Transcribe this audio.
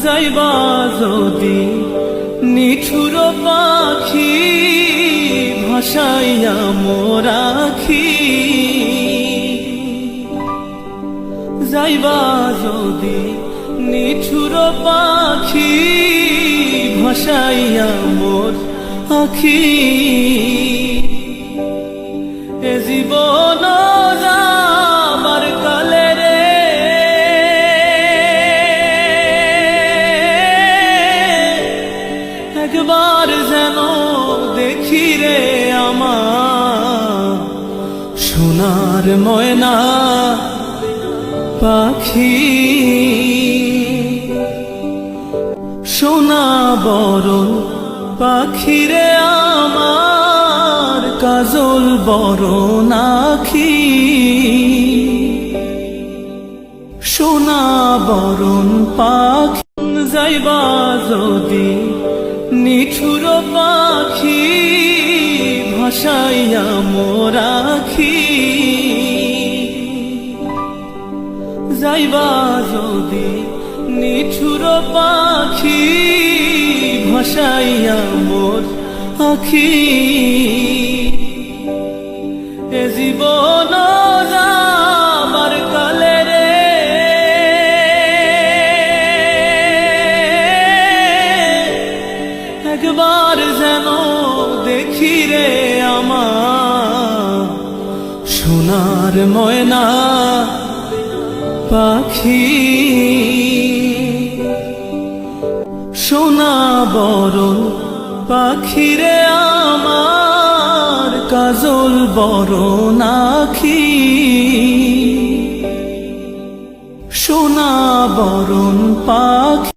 যাইবা যদি নিঠুর পাখি ভাসাইয়া মোর আখি, যাইবা যদি নিঠুর পাখি ভাসাইয়া মোর আখি, এ জীবন যাবার কালে রে একবার যেন দেখি রে আমার সোনার ময়না পাখি। সোনা বরণ পাখি রে আমার কাজল বরণ আখি, সোনা বরণ পাখি। যাইবা যদি নিঠুর পাখি ভাসাইয়া মোর আখি, যাইবা যদি নিঠুর পাখি ভাসাইয়া মোর আখি, এ জীবন যাবার কালে রে একবার যেন দেখি রে আমার সোনার ময়না পাখি। সোনা বরণ পাখি রে আমার কাজল বরণ আখি, সোনা বরণ পাখি।